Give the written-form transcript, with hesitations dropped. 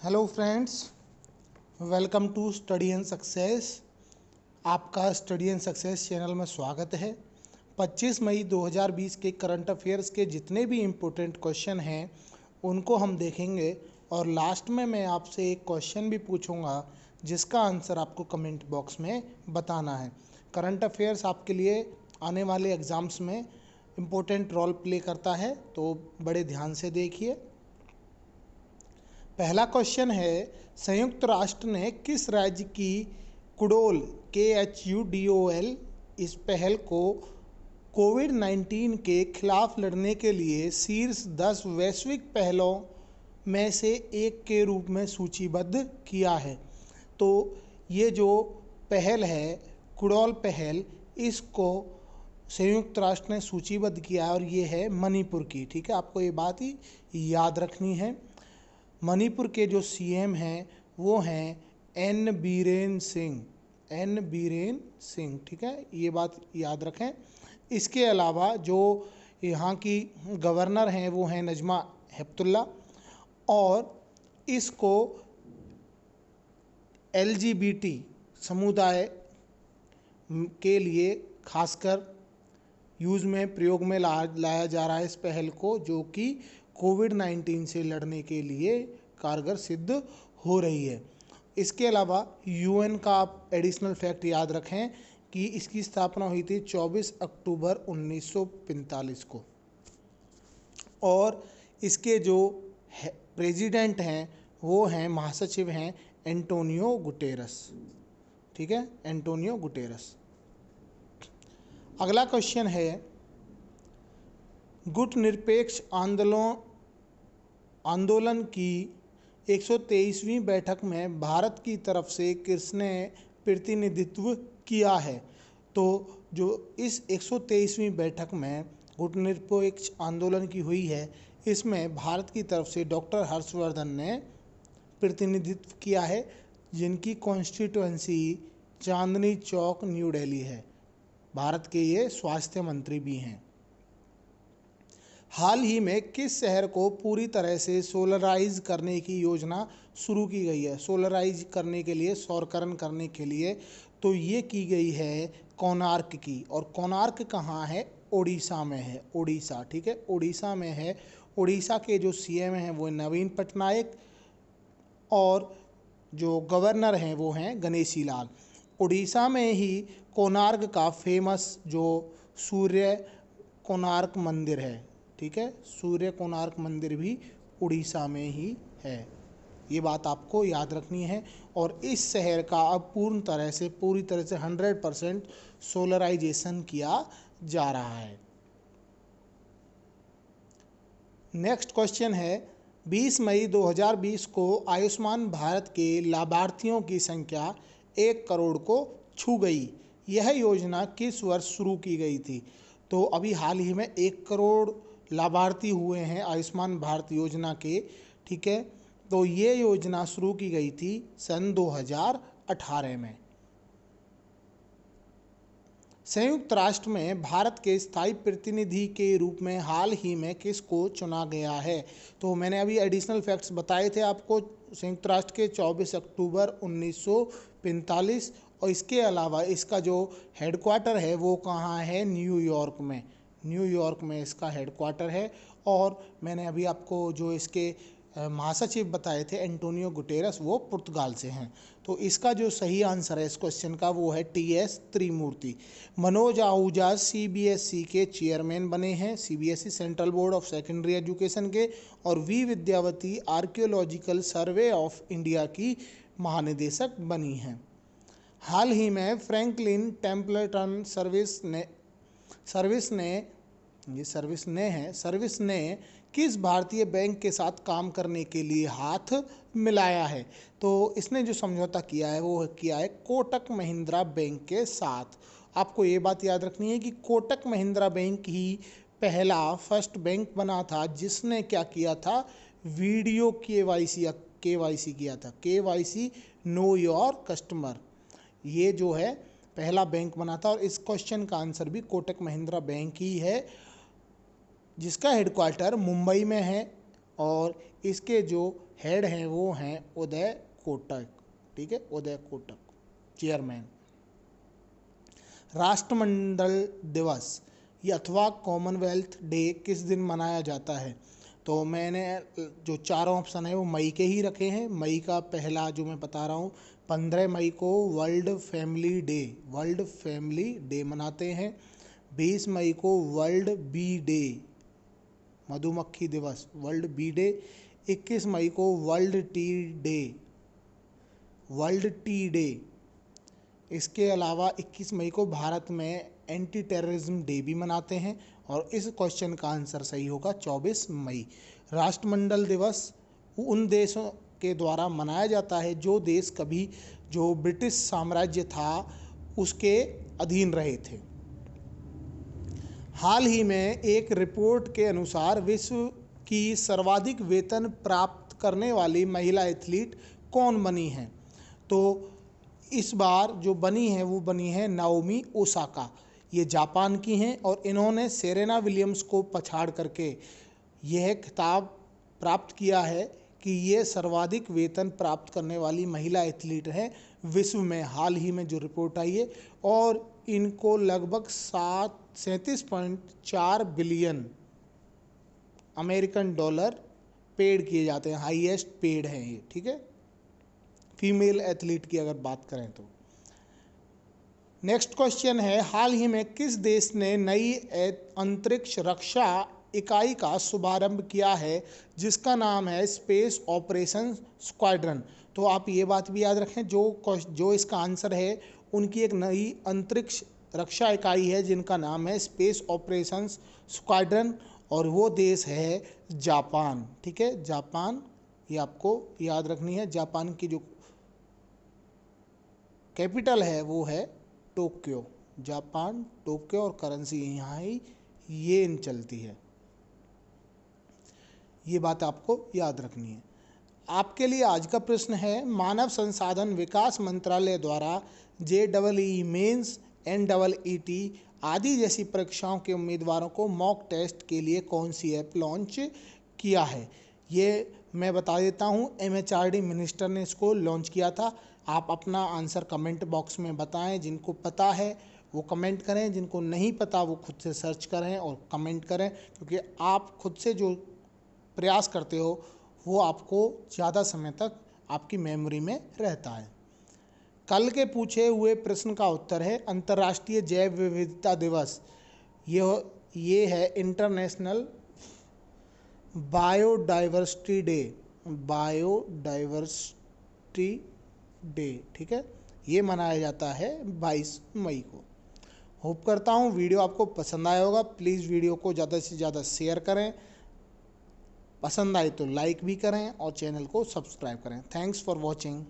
Hello friends, welcome to study and success. आपका study and success channel में स्वागत है। 25 मई 2020 के करंट अफेयर्स के जितने भी इम्पोर्टेंट क्वेश्चन हैं उनको हम देखेंगे और लास्ट में मैं आपसे एक क्वेश्चन भी पूछूंगा जिसका आंसर आपको कमेंट बॉक्स में बताना है। करंट अफेयर्स आपके लिए आने वाले एग्ज़ाम्स में इम्पोर्टेंट रोल प्ले करता है, तो बड़े ध्यान से देखिए। पहला क्वेश्चन है, संयुक्त राष्ट्र ने किस राज्य की कुडोल KHUDOL इस पहल को कोविड-19 के खिलाफ लड़ने के लिए शीर्ष 10 वैश्विक पहलों में से एक के रूप में सूचीबद्ध किया है। तो ये जो पहल है, कुडोल पहल, इसको संयुक्त राष्ट्र ने सूचीबद्ध किया है और ये है मणिपुर की। ठीक है, आपको ये बात ही याद रखनी है। मणिपुर के जो CM हैं वो हैं N बीरेन सिंह। ठीक है, ये बात याद रखें। इसके अलावा जो यहाँ की गवर्नर हैं वो हैं नजमा हेपतुल्ला, और इसको LGBT समुदाय के लिए खासकर यूज़ में प्रयोग में लाया जा रहा है इस पहल को, जो कि कोविड-19 से लड़ने के लिए कारगर सिद्ध हो रही है। इसके अलावा UN का आप एडिशनल फैक्ट याद रखें कि इसकी स्थापना हुई थी 24 अक्टूबर 1945 को, और इसके जो प्रेसिडेंट हैं वो हैं, महासचिव हैं एंटोनियो गुटेरस। ठीक है, एंटोनियो गुटेरस। अगला क्वेश्चन है, गुट निरपेक्ष आंदोलन की 123वीं बैठक में भारत की तरफ से किसने प्रतिनिधित्व किया है? तो जो इस 123वीं बैठक में गुटनिरपेक्ष आंदोलन की हुई है, इसमें भारत की तरफ से डॉक्टर हर्षवर्धन ने प्रतिनिधित्व किया है, जिनकी कॉन्स्टिट्यूएंसी चांदनी चौक न्यू दिल्ली है। भारत के ये स्वास्थ्य मंत्री भी हैं। हाल ही में किस शहर को पूरी तरह से सोलराइज करने की योजना शुरू की गई है? सोलराइज करने के लिए, सौरकरण करने के लिए, तो ये की गई है कोणार्क की। और कोणार्क कहाँ है? ओडिशा में है। ओडिशा, ठीक है, ओडिशा में है। ओडिशा के जो CM हैं वो नवीन पटनायक, और जो गवर्नर हैं वो हैं गणेशी लाल। उड़ीसा में ही कोणार्क का फेमस जो सूर्य कोणार्क मंदिर है, ठीक है, सूर्य कोणार्क मंदिर भी उड़ीसा में ही है। ये बात आपको याद रखनी है। और इस शहर का अब पूरी तरह से 100% सोलराइजेशन किया जा रहा है। नेक्स्ट क्वेश्चन है, 20 मई 2020 को आयुष्मान भारत के लाभार्थियों की संख्या 1 करोड़ को छू गई। यह योजना किस वर्ष शुरू की गई थी? तो अभी हाल ही में 1 करोड़ लाभार्थी हुए हैं आयुष्मान भारत योजना के। ठीक है, तो ये योजना शुरू की गई थी सन 2018 में। संयुक्त राष्ट्र में भारत के स्थायी प्रतिनिधि के रूप में हाल ही में किसको चुना गया है? तो मैंने अभी एडिशनल फैक्ट्स बताए थे आपको, संयुक्त राष्ट्र के 24 अक्टूबर 1945, और इसके अलावा इसका जो हेडक्वार्टर है वो कहाँ है? न्यूयॉर्क में। न्यूयॉर्क में इसका हेडक्वार्टर है। और मैंने अभी आपको जो इसके महासचिव बताए थे एंटोनियो गुटेरस, वो पुर्तगाल से हैं। तो इसका जो सही आंसर है इस क्वेश्चन का वो है TS त्रिमूर्ति। मनोज आहूजा CBSE के चेयरमैन बने हैं, CBSE central board of secondary education के, और V Vidyavati archaeological survey of India की महानिदेशक बनी हैं। हाल ही में फ्रैंकलिन टेम्पल्टन सर्विस ने किस भारतीय बैंक के साथ काम करने के लिए हाथ मिलाया है? तो इसने जो समझौता किया है वो किया है कोटक महिंद्रा बैंक के साथ। आपको ये बात याद रखनी है कि कोटक महिंद्रा बैंक ही पहला फर्स्ट बैंक बना था जिसने क्या किया था? वीडियो KYC किया था। KYC, नो योर कस्टमर, ये जो है पहला बैंक बना था। और इस क्वेश्चन का आंसर भी कोटक महिंद्रा बैंक ही है, जिसका हेडक्वार्टर मुंबई में है, और इसके जो हेड हैं वो हैं उदय कोटक, ठीक है, उदय कोटक चेयरमैन। राष्ट्रमंडल दिवस ये अथवा कॉमनवेल्थ डे किस दिन मनाया जाता है? तो मैंने जो चारों ऑप्शन है वो मई के ही रखे हैं। मई का पहला जो मैं बता रहा हूँ, 15 मई को वर्ल्ड फैमिली डे मनाते हैं। 20 मई को वर्ल्ड बी डे, मधुमक्खी दिवस, वर्ल्ड बी डे। 21 मई को वर्ल्ड टी डे। इसके अलावा 21 मई को भारत में एंटी टेररिज्म डे भी मनाते हैं। और इस क्वेश्चन का आंसर सही होगा 24 मई। राष्ट्रमंडल दिवस उन देशों के द्वारा मनाया जाता है जो देश कभी जो ब्रिटिश साम्राज्य था उसके अधीन रहे थे। हाल ही में एक रिपोर्ट के अनुसार विश्व की सर्वाधिक वेतन प्राप्त करने वाली महिला एथलीट कौन बनी है? तो इस बार जो बनी है वो बनी है नाओमी ओसाका। ये जापान की हैं और इन्होंने सेरेना विलियम्स को पछाड़ करके यह खिताब प्राप्त किया है कि ये सर्वाधिक वेतन प्राप्त करने वाली महिला एथलीट हैं विश्व में। हाल ही में जो रिपोर्ट आई है, और इनको लगभग 37.4 बिलियन अमेरिकन डॉलर पेड किए जाते हैं। हाईएस्ट पेड हैं ये, ठीक है, फीमेल एथलीट की अगर बात करें तो। नेक्स्ट क्वेश्चन है, हाल ही में किस देश ने नई अंतरिक्ष रक्षा इकाई का शुभारंभ किया है जिसका नाम है स्पेस ऑपरेशन स्क्वाड्रन? तो आप ये बात भी याद रखें, जो इसका आंसर है उनकी एक नई अंतरिक्ष रक्षा इकाई है जिनका नाम है स्पेस ऑपरेशन स्क्वाड्रन, और वो देश है जापान, ठीक है, जापान। ये आपको याद रखनी है। जापान की जो कैपिटल है वो है टोक्यो, जापान टोक्यो, और करेंसी यहाँ ही येन चलती है। ये बात आपको याद रखनी है। आपके लिए आज का प्रश्न है, मानव संसाधन विकास मंत्रालय द्वारा JEE मेंस, NEET आदि जैसी परीक्षाओं के उम्मीदवारों को मॉक टेस्ट के लिए कौन सी ऐप लॉन्च किया है? ये मैं बता देता हूँ, MHRD मिनिस्टर ने इसको लॉन्च किया था। आप अपना आंसर कमेंट बॉक्स में बताएं। जिनको पता है वो कमेंट करें, जिनको नहीं पता वो खुद से सर्च करें और कमेंट करें, क्योंकि आप खुद से जो प्रयास करते हो वो आपको ज़्यादा समय तक आपकी मेमोरी में रहता है। कल के पूछे हुए प्रश्न का उत्तर है अंतर्राष्ट्रीय जैव विविधता दिवस। ये है इंटरनेशनल बायोडाइवर्सिटी डे, ठीक है। ये मनाया जाता है 22 मई को। होप करता हूँ वीडियो आपको पसंद आया होगा। प्लीज़ वीडियो को ज़्यादा से ज़्यादा शेयर करें, पसंद आए तो लाइक भी करें और चैनल को सब्सक्राइब करें। Thanks for watching.